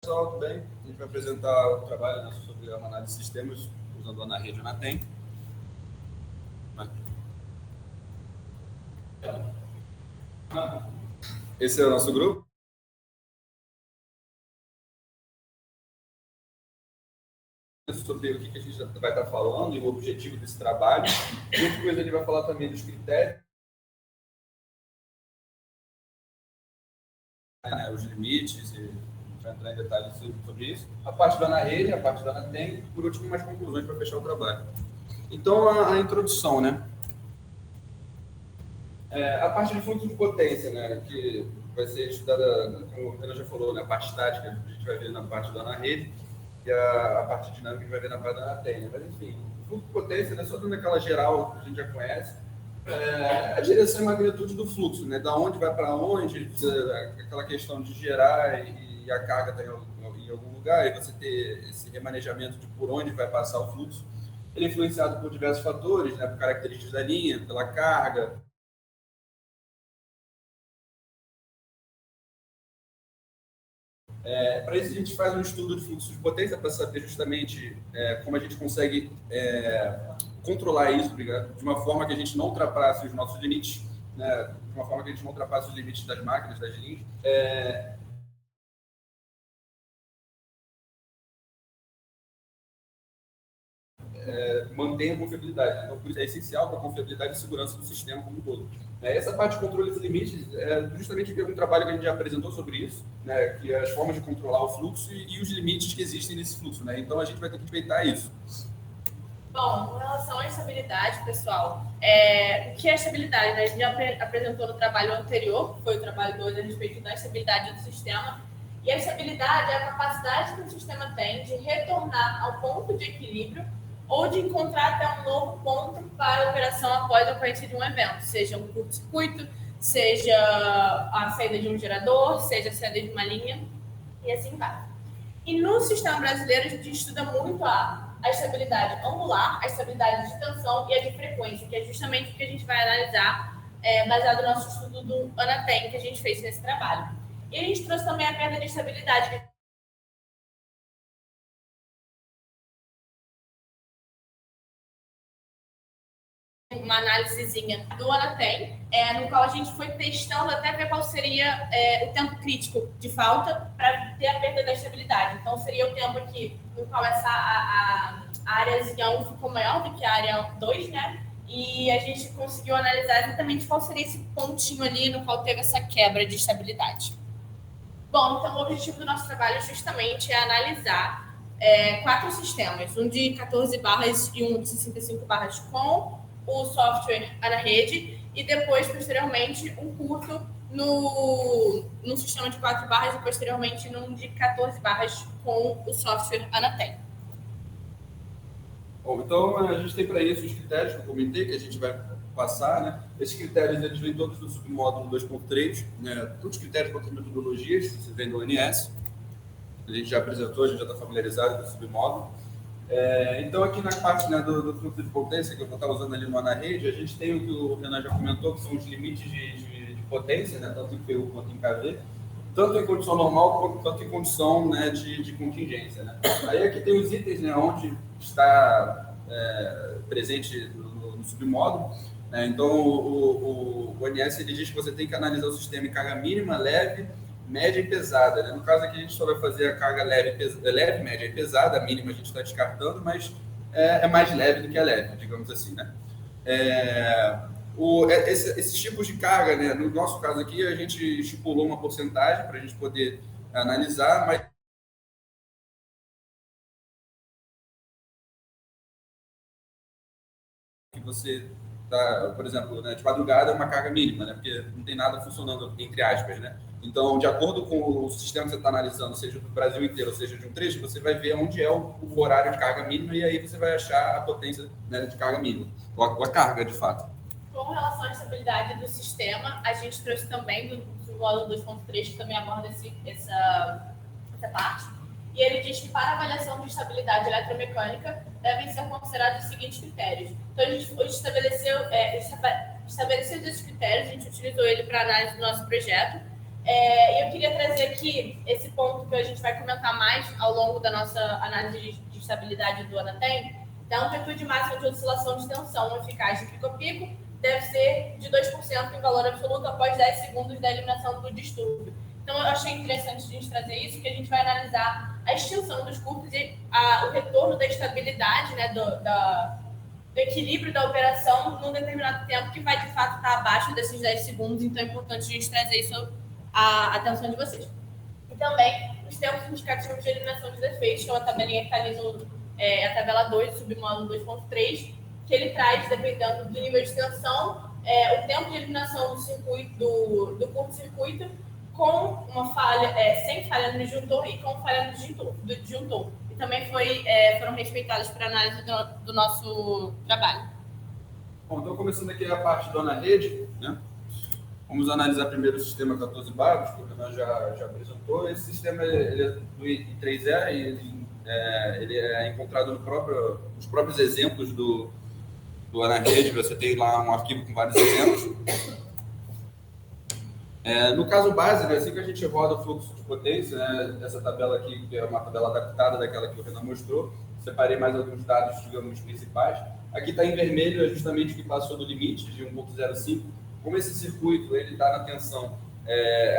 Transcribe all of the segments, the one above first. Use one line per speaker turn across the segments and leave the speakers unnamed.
Pessoal, tudo bem? A gente vai apresentar o trabalho, né, sobre uma análise de sistemas usando a Anarede e a Anatem. Esse é o nosso grupo. Sobre o que a gente vai estar falando e o objetivo desse trabalho. E depois ele vai falar também dos critérios, né, os limites, e vai entrar em detalhes sobre isso. A parte da Anarede, a parte da Anatem, e por último, umas conclusões para fechar o trabalho. Então, a introdução, né? A parte de fluxo de potência, né, que vai ser estudada, como o Renan já falou, né, a parte estática a gente vai ver na parte da Anarede e a parte dinâmica a gente vai ver na parte da Anatem. Mas, enfim, o fluxo de potência, né, só dando aquela geral que a gente já conhece, a direção e magnitude do fluxo, né, da onde vai para onde, aquela questão de gerar e a carga está em algum lugar, e você ter esse remanejamento de por onde vai passar o fluxo. Ele é influenciado por diversos fatores, né, por características da linha, pela carga. Para isso, a gente faz um estudo de fluxo de potência para saber justamente como a gente consegue controlar isso, de uma forma que a gente não ultrapasse os nossos limites, né? De uma forma que a gente não ultrapasse os limites das máquinas, das linhas. Mantém a confiabilidade. Então, por isso é essencial para a confiabilidade e segurança do sistema como um todo. Essa parte de controle dos limites é justamente um trabalho que a gente já apresentou sobre isso, né, que é as formas de controlar o fluxo e os limites que existem nesse fluxo. Né? Então, a gente vai ter que respeitar isso.
Bom, com relação à estabilidade, pessoal, o que é estabilidade? Né? A gente já apresentou no trabalho anterior, que foi o trabalho 2, a respeito da estabilidade do sistema. E a estabilidade é a capacidade que o sistema tem de retornar ao ponto de equilíbrio ou de encontrar até um novo ponto para a operação após a ocorrência de um evento, seja um curto-circuito, seja a saída de um gerador, seja a saída de uma linha, e assim vai. E no sistema brasileiro, a gente estuda muito a estabilidade angular, a estabilidade de tensão e a de frequência, que é justamente o que a gente vai analisar baseado no nosso estudo do Anatem, que a gente fez nesse trabalho. E a gente trouxe também a perda de estabilidade, uma análisezinha do Anatem, no qual a gente foi testando até ver qual seria o tempo crítico de falta para ter a perda da estabilidade. Então, seria o tempo aqui no qual a áreazinha 1 ficou maior do que a área 2, né? E a gente conseguiu analisar exatamente qual seria esse pontinho ali no qual teve essa quebra de estabilidade. Bom, então o objetivo do nosso trabalho justamente é analisar 4 sistemas, um de 14 barras e um de 65 barras com o software Anarede e depois, posteriormente, um curto no sistema de 4 barras e posteriormente num de 14 barras com o software Anatem.
Bom, então a gente tem para isso os critérios que eu comentei, que a gente vai passar, né? Esses critérios eles vêm todos do submódulo 2.3, né? Todos os critérios quanto às metodologias, você vem do ONS, a gente já apresentou, a gente já está familiarizado com o submódulo. Então, aqui na parte, né, do fluxo de potência, que eu vou estar usando ali no Anarede, a gente tem o que o Renan já comentou, que são os limites de potência, né, tanto em PU quanto em KV, tanto em condição normal quanto em condição, né, de contingência. Né? Aí aqui tem os itens, né, onde está presente no submódulo. Né? Então, o ONS ele diz que você tem que analisar o sistema em carga mínima, leve, média e pesada. Né? No caso aqui, a gente só vai fazer a carga leve, média e pesada. A mínima a gente está descartando, mas é mais leve do que a leve, digamos assim. Né? Esses tipos de carga, né? No nosso caso aqui, a gente estipulou uma porcentagem para a gente poder analisar, mas que você tá, por exemplo, né, de madrugada é uma carga mínima, né? Porque não tem nada funcionando, entre aspas, né? Então, de acordo com o sistema que você está analisando, seja do Brasil inteiro, seja de um trecho, você vai ver onde é o horário de carga mínima e aí você vai achar a potência, né, de carga mínima, ou a carga, de fato.
Com relação à estabilidade do sistema, a gente trouxe também do módulo 2.3, que também aborda essa parte. E ele diz que para avaliação de estabilidade eletromecânica devem ser considerados os seguintes critérios. Então, a gente hoje estabeleceu esses critérios, a gente utilizou ele para análise do nosso projeto. Eu queria trazer aqui esse ponto que a gente vai comentar mais ao longo da nossa análise de estabilidade do Anatem. Então, a amplitude máxima de oscilação de tensão eficaz de pico a pico deve ser de 2% em valor absoluto após 10 segundos da eliminação do distúrbio. Então, eu achei interessante a gente trazer isso, que a gente vai analisar a extensão dos curtos e o retorno da estabilidade, né, do equilíbrio da operação num determinado tempo que vai, de fato, estar abaixo desses 10 segundos. Então, é importante a gente trazer isso à atenção de vocês. E também os tempos indicativos de eliminação de defeitos, que é uma tabelinha que está ali a tabela 2, submódulo 2.3, que ele traz, dependendo do nível de tensão, o tempo de eliminação do circuito, do curto-circuito, com uma falha, sem falha no disjuntor e com falha no disjuntor. E também foram respeitadas para análise do nosso trabalho.
Bom, então começando aqui a parte da rede, né? Vamos analisar primeiro o sistema 14 baros, que o Renan já apresentou. Esse sistema ele é do I3E e ele é encontrado nos próprios exemplos do AnaRede. Você tem lá um arquivo com vários exemplos. No caso base, né, assim que a gente roda o fluxo de potência, né, essa tabela aqui, que é uma tabela adaptada daquela que o Renan mostrou, separei mais alguns dados, digamos, principais. Aqui está em vermelho, é justamente o que passou do limite de 1.05. Como esse circuito ele está na tensão,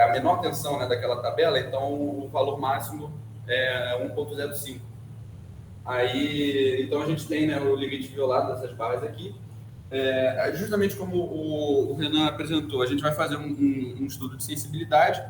a menor tensão, né, daquela tabela, então o valor máximo é 1.05. Então a gente tem, né, o limite violado dessas barras aqui. Justamente como o Renan apresentou, a gente vai fazer um estudo de sensibilidade,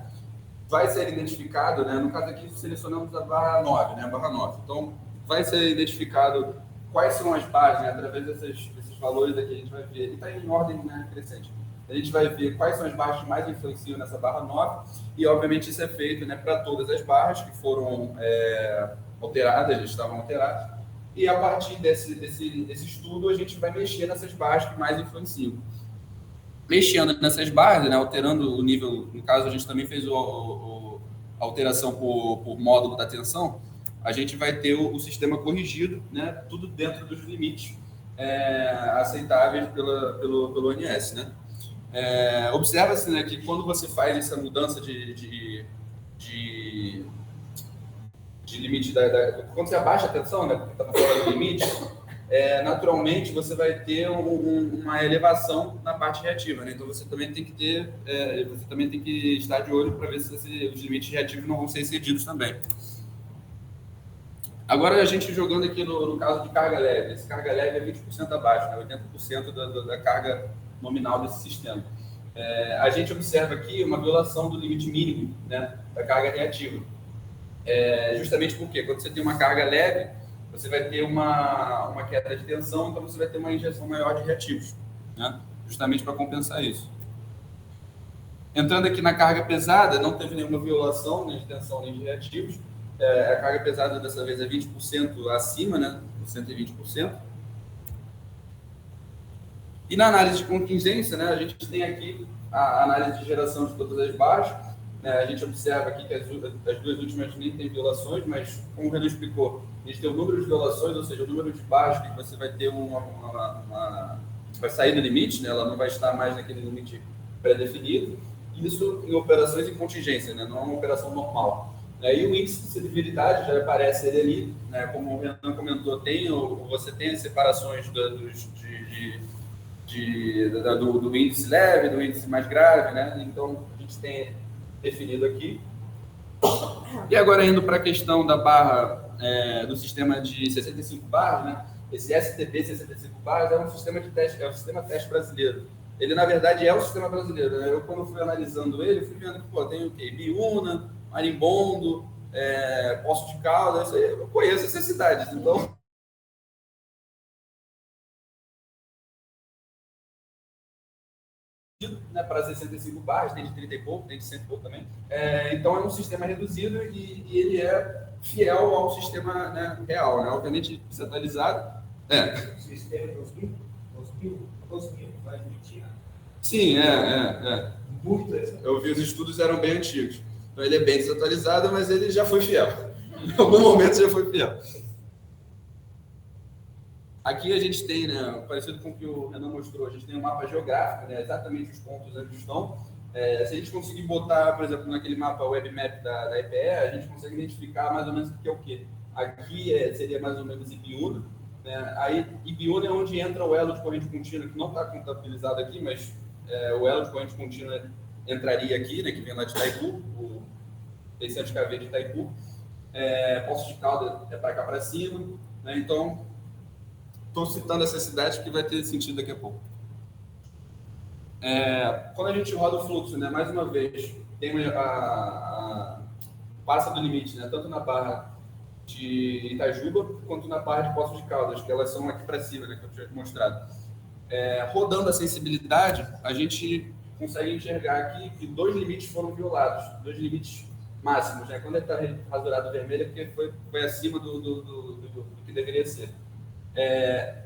vai ser identificado, né, no caso aqui selecionamos a barra 9, né, a barra 9. Então vai ser identificado quais são as barras, né, através desses valores aqui a gente vai ver, ele está em ordem, né, crescente. A gente vai ver quais são as barras que mais influenciam nessa barra 9 e, obviamente, isso é feito, né, para todas as barras que foram alteradas, já estavam alteradas. E, a partir desse estudo, a gente vai mexer nessas barras que mais influenciam. Mexendo nessas barras, né, alterando o nível, no caso, a gente também fez a alteração por módulo da tensão, a gente vai ter o sistema corrigido, né, tudo dentro dos limites aceitáveis pelo ONS, né? Observa-se, né, que quando você faz essa mudança de limite, quando você abaixa a tensão, né, porque está fora do limite, naturalmente você vai ter uma elevação na parte reativa, né? Então você também tem que estar de olho para ver se os limites reativos não vão ser excedidos também. Agora a gente jogando aqui no caso de carga leve, esse carga leve é 20% abaixo, né, 80% da carga nominal desse sistema. A gente observa aqui uma violação do limite mínimo, né, da carga reativa. Justamente porque quando você tem uma carga leve, você vai ter uma queda de tensão, então você vai ter uma injeção maior de reativos, né, justamente para compensar isso. Entrando aqui na carga pesada, não teve nenhuma violação, nem de tensão nem de reativos. A carga pesada dessa vez é 20% acima, né, 120%. E na análise de contingência, né, a gente tem aqui a análise de geração de todas as barras. A gente observa aqui que as duas últimas nem tem violações, mas, como o Renan explicou, a gente tem o número de violações, ou seja, o número de barras que você vai ter vai sair do limite, né, ela não vai estar mais naquele limite pré-definido. Isso em operações em contingência, né, não é uma operação normal. E o índice de cedibilidade já aparece ele ali, né, como o Renan comentou, você tem as separações do índice leve, do índice mais grave, né? Então a gente tem definido aqui. E agora indo para a questão da barra do sistema de 65 barras, né? Esse STB 65 barras é um sistema de teste, é um sistema teste brasileiro. Ele na verdade é o sistema brasileiro, né? Eu quando fui analisando ele, fui vendo que tem o quê? Biúna, Marimbondo, Poço de Caldas, eu conheço essas cidades, então. Né, para 65 barras, tem de 30 e pouco, tem de 100 e pouco também. Então é um sistema reduzido e ele é fiel ao sistema, né, real, né? Obviamente centralizado.
O sistema é 2000, vai admitir?
Sim,
Muito.
Eu vi, os estudos eram bem antigos. Então ele é bem desatualizado, mas ele já foi fiel. Em algum momento já foi fiel. Aqui a gente tem, né, parecido com o que o Renan mostrou, a gente tem um mapa geográfico, né, exatamente os pontos onde estão. Se a gente conseguir botar, por exemplo, naquele mapa WebMap da EPE, a gente consegue identificar mais ou menos o que é o quê. Aqui seria mais ou menos Ibiúna, né? Aí Ibiúna é onde entra o elo de corrente contínua, que não está contabilizado aqui, mas o elo de corrente contínua entraria aqui, né, que vem lá de Itaipu, o 600 kV de Itaipu. Poços de Caldas é para cá para cima, né? Então, estou citando essas cidades que vai ter sentido daqui a pouco. Quando a gente roda o fluxo, né, mais uma vez, tem passa do limite, né, tanto na barra de Itajuba quanto na barra de Poços de Caldas, que elas são aqui para cima, né, que eu tinha mostrado. Rodando a sensibilidade, a gente consegue enxergar aqui que 2 limites foram violados, 2 limites máximos, né? Quando ele está rasurado vermelho é porque foi acima do que deveria ser.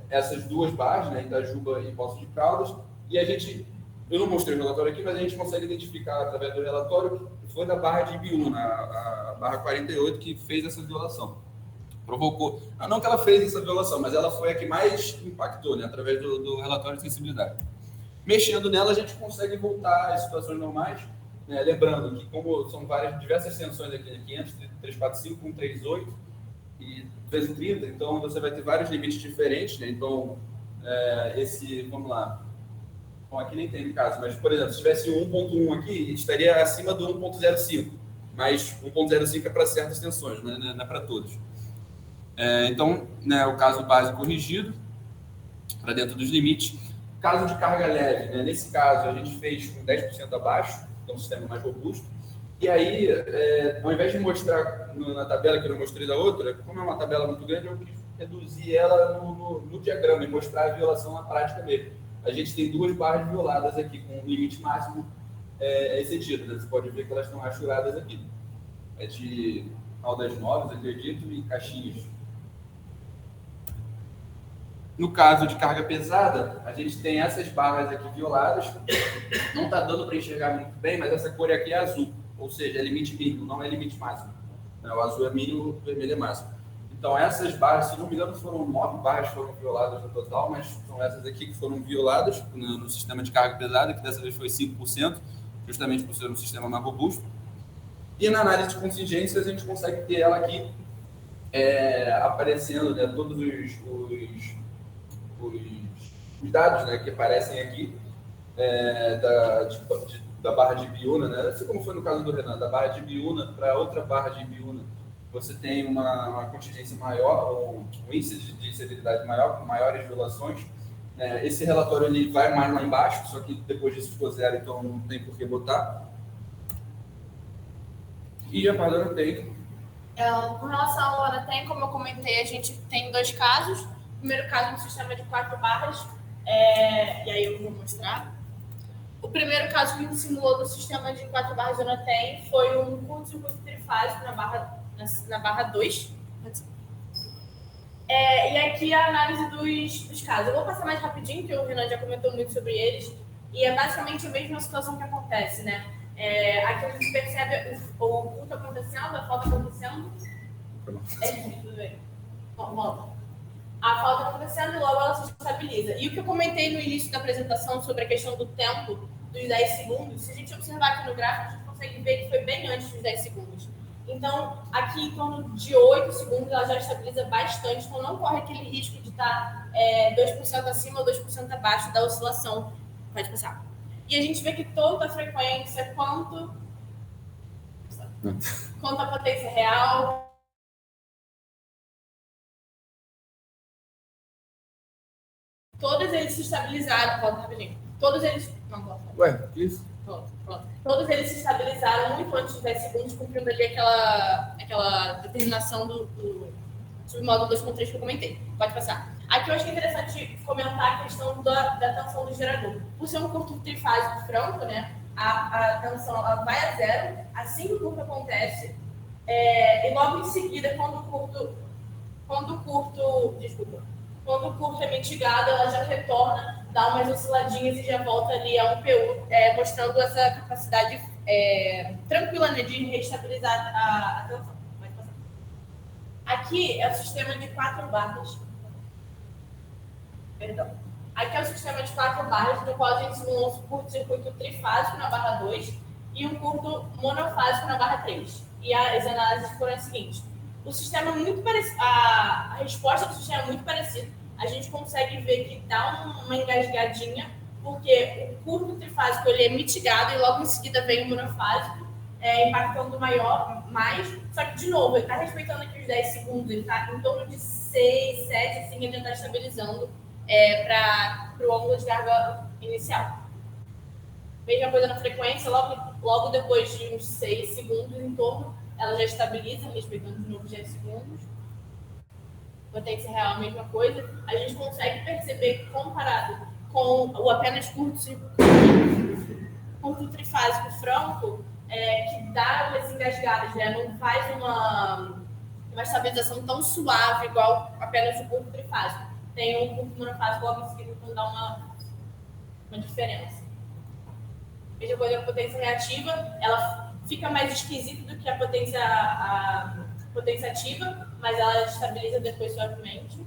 Essas 2 barras, né, Itajuba e Poços de Caldas, e eu não mostrei o relatório aqui, mas a gente consegue identificar através do relatório que foi da barra de Ibiúna, a barra 48, que fez essa violação. Provocou, não que ela fez essa violação, mas ela foi a que mais impactou, né, através do relatório de sensibilidade. Mexendo nela, a gente consegue voltar às situações normais, né, lembrando que, como são diversas tensões aqui, né, 500, 345, 138 e 330, então você vai ter vários limites diferentes, né, então, vamos lá. Bom, aqui nem tem no caso, mas, por exemplo, se tivesse 1.1 aqui, estaria acima do 1.05, mas 1.05 é para certas tensões, né, não é para todos. Então, né, o caso base corrigido, para dentro dos limites. Caso de carga leve, né, nesse caso, a gente fez com 10% abaixo, então um sistema mais robusto. E aí, ao invés de mostrar na tabela que eu não mostrei da outra, como é uma tabela muito grande, eu quis reduzir ela no diagrama e mostrar a violação na prática mesmo. A gente tem 2 barras violadas aqui, com o limite máximo excedido, né? Você pode ver que elas estão rachuradas aqui. É de Caldas Novas, acredito, e Caxias. No caso de carga pesada, a gente tem essas barras aqui violadas. Não está dando para enxergar muito bem, mas essa cor aqui é azul, ou seja, é limite mínimo, não é limite máximo. O azul é mínimo, o vermelho é máximo. Então, essas barras, se não me engano, foram 9 barras que foram violadas no total, mas são essas aqui que foram violadas no sistema de carga pesada, que dessa vez foi 5%, justamente por ser um sistema mais robusto. E na análise de contingências, a gente consegue ter ela aqui aparecendo, né, todos os dados, né, que aparecem aqui da barra de Ibiúna, né, assim como foi no caso do Renan, da barra de Ibiúna para outra barra de Ibiúna, você tem uma contingência maior, um índice de severidade maior, com maiores violações. Esse relatório ele vai mais lá embaixo, só que depois disso ficou 0, então não tem por que botar. E a Pardana tem.
Com relação ao Anatem, como eu comentei, a gente tem 2 casos. O primeiro caso é um sistema de 4 barras, e aí eu vou mostrar. O primeiro caso que a gente simulou do sistema de 4 barras do Anatem foi um curto-circuito trifásico na barra 2. E aqui a análise dos casos. Eu vou passar mais rapidinho, porque o Renan já comentou muito sobre eles. E é basicamente a mesma situação que acontece, né? Aqui a gente percebe o curto acontecendo, a falta acontecendo. Tudo bem. Volta. A falta acontecendo e logo ela se estabiliza. E o que eu comentei no início da apresentação sobre a questão do tempo dos 10 segundos, se a gente observar aqui no gráfico, a gente consegue ver que foi bem antes dos 10 segundos. Então, aqui em torno de 8 segundos, ela já estabiliza bastante, então não corre aquele risco de estar 2% acima ou 2% abaixo da oscilação. Pode passar. E a gente vê que toda a frequência, quanto a potência real, todos eles se estabilizaram. Volta rapidinho. Todos eles. Não, volta.
Ué, isso?
Pronto. Todos eles se estabilizaram muito antes dos 10 segundos, cumprindo ali aquela determinação do submódulo 2.3 que eu comentei. Pode passar. Aqui eu achei interessante comentar a questão da tensão do gerador. Por ser um curto trifásico franco, né, a tensão ela vai a 0 assim que o curto acontece, e logo em seguida, quando o curto é mitigado, ela já retorna, dá umas osciladinhas e já volta ali a um PU, mostrando essa capacidade tranquila, né, de reestabilizar a tensão. Pode passar. Aqui é o sistema de 4 barras. Perdão. Aqui é o sistema de 4 barras, no qual a gente simulou um curto-circuito trifásico na barra 2 e um curto monofásico na barra 3. E as análises foram as seguintes. O sistema é muito parecido, a resposta do sistema é muito parecida. A gente consegue ver que dá uma engasgadinha, porque o curto trifásico ele é mitigado e logo em seguida vem o monofásico, impactando mais. Só que, de novo, ele está respeitando aqui os 10 segundos, ele está em torno de 6, 7, assim, ele está estabilizando para o ângulo de carga inicial. Mesma coisa na frequência, logo depois de uns 6 segundos em torno, ela já estabiliza, respeitando de novo os 10 segundos. Potência real, a mesma coisa. A gente consegue perceber que, comparado com o apenas curto trifásico franco, que dá umas engasgadas, né? Não faz uma estabilização tão suave igual apenas o curto trifásico. Tem um curto monofásico logo em seguida, então dá uma diferença. Mesma coisa, a potência reativa, ela fica mais esquisita do que a potência ativa, mas ela estabiliza depois suavemente.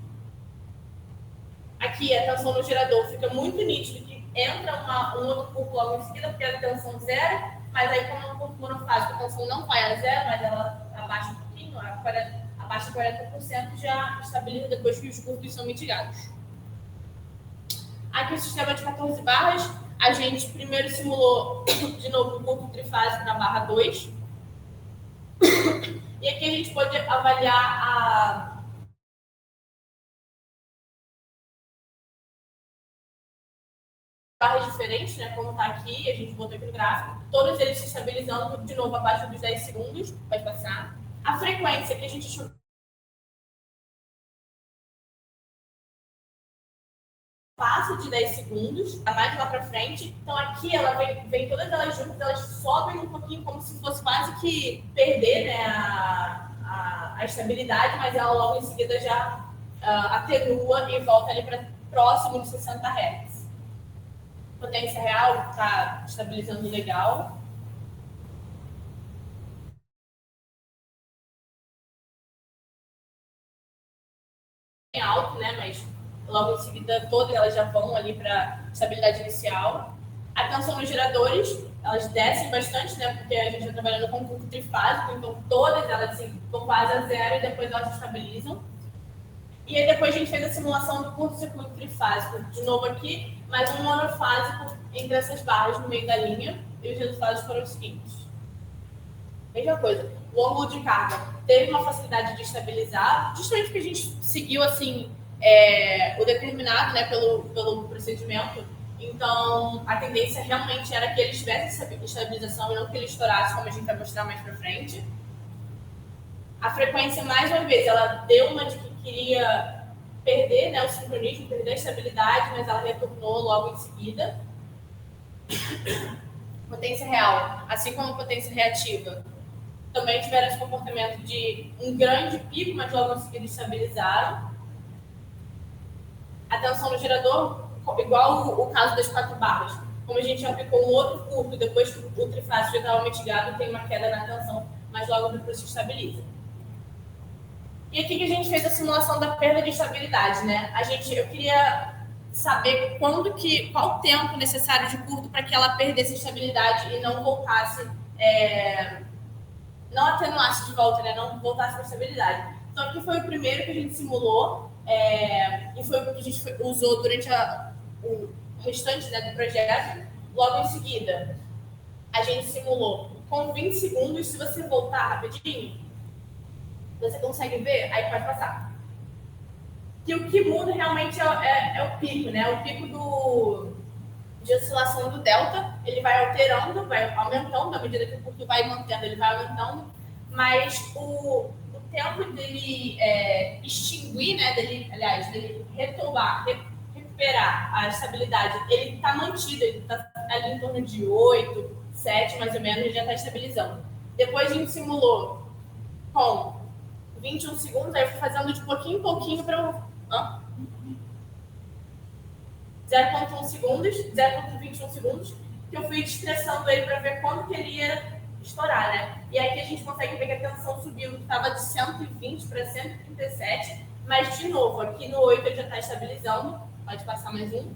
Aqui, a tensão no gerador fica muito nítido que entra um outro curto logo em seguida, porque é a tensão zero, mas aí, como é um curto monofásico, a tensão não vai a zero, mas ela abaixa um pouquinho, abaixa 40%, já estabiliza depois que os curtos são mitigados. Aqui, o sistema de 14 barras, a gente primeiro simulou, de novo, o curto trifásico na barra 2. E aqui a gente pode avaliar barras diferentes, né? Como está aqui, a gente botou aqui no gráfico. Todos eles se estabilizando, de novo, abaixo dos 10 segundos. Pode passar. A frequência que a gente achou passa de 10 segundos, tá mais lá para frente. Então aqui ela vem todas elas juntas, elas sobem um pouquinho como se fosse quase que perder, né, a estabilidade, mas ela logo em seguida já atenua e volta ali para próximo de 60 Hz. Potência real está estabilizando legal. É alto, né, mas logo em seguida todas elas já vão ali para estabilidade inicial. A tensão nos geradores, elas descem bastante, né, porque a gente está trabalhando com curto trifásico, então todas elas assim, vão quase a zero e depois elas se estabilizam. E aí depois a gente fez a simulação do curto-circuito trifásico, de novo aqui, mais um monofásico entre essas barras no meio da linha, e os resultados foram os seguintes. Mesma coisa, o ângulo de carga teve uma facilidade de estabilizar, justamente porque a gente seguiu assim, o determinado, né, pelo procedimento. Então, a tendência realmente era que ele tivesse essa estabilização e não que ele estourasse, como a gente vai mostrar mais para frente. A frequência, mais uma vez, ela deu uma de que queria perder, né, o sincronismo, perder a estabilidade, mas ela retornou logo em seguida. Potência real, assim como a potência reativa, também tiveram esse comportamento de um grande pico, mas logo em seguida estabilizaram. A tensão no gerador, igual o caso das 4 barras, como a gente aplicou um outro curto, depois que o trifásico já estava mitigado, tem uma queda na tensão, mas logo depois se estabiliza. E aqui que a gente fez a simulação da perda de estabilidade, né? Eu queria saber qual o tempo necessário de curto para que ela perdesse a estabilidade e não voltasse, não atenuasse de volta, né? Não voltasse para a estabilidade. Então aqui foi o primeiro que a gente simulou, e foi o que a gente usou durante o restante, né, do projeto. Logo em seguida, a gente simulou com 20 segundos. Se você voltar rapidinho, você consegue ver? Aí pode passar. Que o que muda realmente é o pico, né? O pico de oscilação do delta, ele vai alterando, vai aumentando, à medida que o curto vai mantendo, ele vai aumentando, mas o tempo dele extinguir, né, dele recuperar a estabilidade, ele está mantido, ele está ali em torno de 8, 7 mais ou menos, ele já está estabilizando. Depois a gente simulou com 21 segundos, aí eu fui fazendo de pouquinho em pouquinho para 0,1 segundos, 0,21 segundos, que eu fui estressando ele para ver quando que ele ia estourar, né? E aí que a gente consegue ver que a tensão subiu, estava de 120 para 137, mas de novo, aqui no 8 ele já está estabilizando, Pode passar mais um.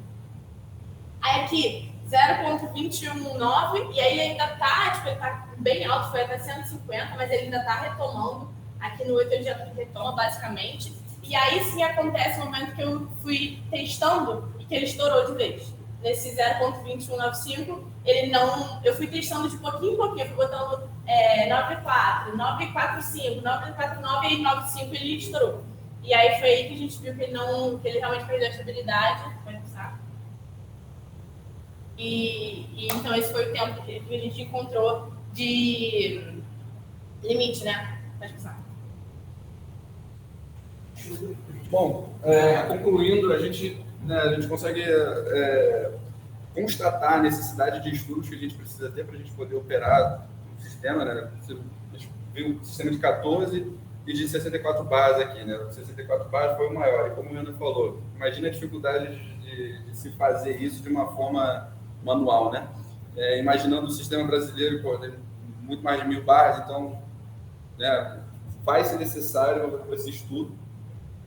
Aí aqui, 0,219, e aí ele ainda tá, tipo, ele tá bem alto, foi até 150, mas ele ainda tá retomando. Aqui no 8 ele já retoma, basicamente. E aí sim acontece o momento que eu fui testando e que ele estourou de vez. Nesse 0,2195, ele não... Eu fui testando de pouquinho em pouquinho, eu fui botando 9,4, 9,45, 9,49 e 9,5 ele estourou. E aí foi aí que a gente viu que ele realmente perdeu a estabilidade. Vai passar. E então esse foi o tempo que a gente encontrou de limite, né? Pode passar.
Bom, concluindo, a gente consegue constatar a necessidade de estudos que a gente precisa ter para a gente poder operar o sistema, né? A gente viu o sistema de 14 e de 64 bases aqui, né? O 64 bases foi o maior, e como o Ana falou, imagina a dificuldade de se fazer isso de uma forma manual, né? Imaginando o sistema brasileiro, pô, tem muito mais de 1000 bases, então, né, vai ser necessário esse estudo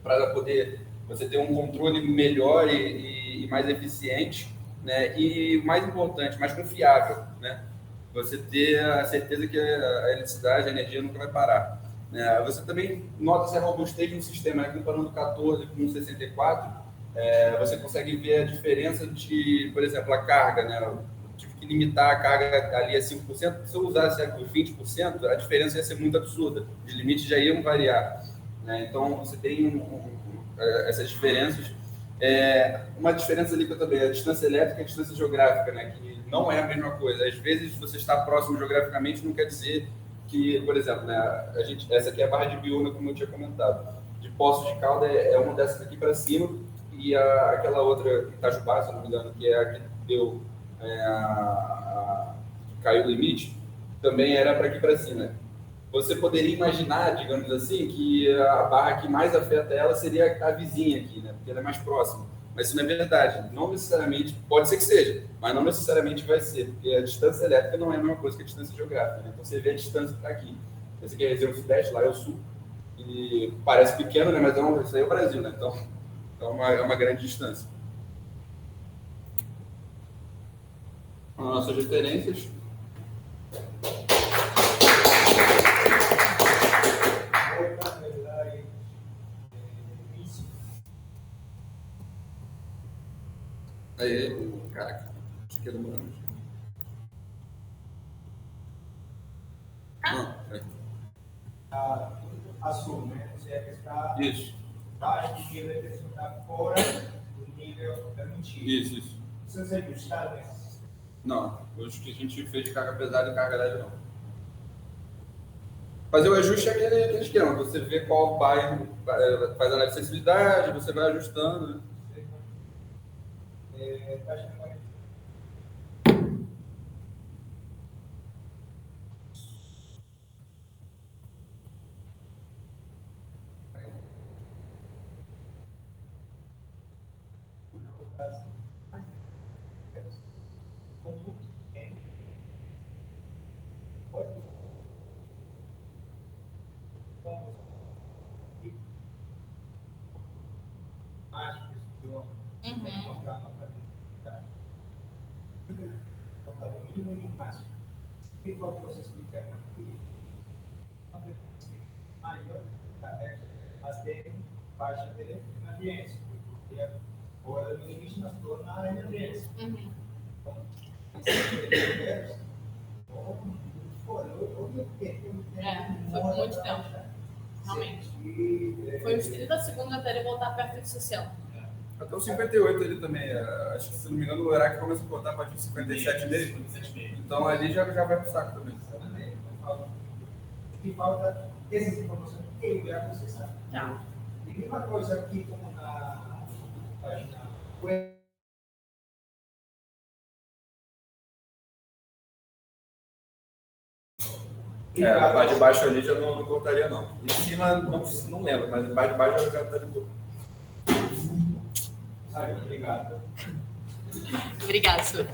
para poder você ter um controle melhor e mais eficiente, né? E mais importante, mais confiável, né? Você ter a certeza que a eletricidade, a energia nunca vai parar. Você também nota essa robustez no sistema, né? Comparando 14 com 64, você consegue ver a diferença de, por exemplo, a carga, né? Eu tive que limitar a carga ali a 5%, se eu usasse os 20%, a diferença ia ser muito absurda, os limites já iam variar, né? Então, você tem essas diferenças. Uma diferença ali que eu também, a distância elétrica e a distância geográfica, né? Que não é a mesma coisa. Às vezes, você está próximo geograficamente não quer dizer que, por exemplo, né, essa aqui é a barra de Biúna, como eu tinha comentado. De Poços de Caldas é uma dessas aqui para cima, e aquela outra, Itajubá, se não me engano, que é a que deu, caiu o limite, também era para aqui para cima. Você poderia imaginar, digamos assim, que a barra que mais afeta ela seria a vizinha aqui, né? Porque ela é mais próxima. Mas isso não é verdade. Não necessariamente, pode ser que seja, mas não necessariamente vai ser, porque a distância elétrica não é a mesma coisa que a distância geográfica, né? Então você vê a distância que está aqui. Esse aqui é a região sudeste, lá é o sul. E parece pequeno, né? Mas isso aí é o Brasil, né? Então é uma grande distância. As nossas referências. Aí, caraca, acho que é demorando. Não,
Azul, né? Você é que está
isso.
baixo de nível de pressão, está fora do nível permitido.
Isso.
Vocês ajustaram esses?
Não, hoje que a gente fez de carga pesada e carga leve não. Fazer o ajuste é aquele esquema, você vê qual bairro faz a acessibilidade, você vai ajustando, né?
E qual você explica aqui? Maior mas tem baixa de emergência, porque fora do limite nós estamos na emergência. Então,
foi muito tempo, realmente. Foi uns 30 segundos até ele voltar perto do 60.
Até o 58 ali também, acho que se não me engano o Iraque começa a botar a partir do 57 mesmo. Então ali já vai pro saco também.
Que falta essas informações que eu já processar.
Tá.
E uma coisa aqui, como na página web.
A parte de baixo ali já não cortaria, não. Em cima, não lembro, mas embaixo de baixo já está de boa.
Obrigado.
Obrigado, senhor.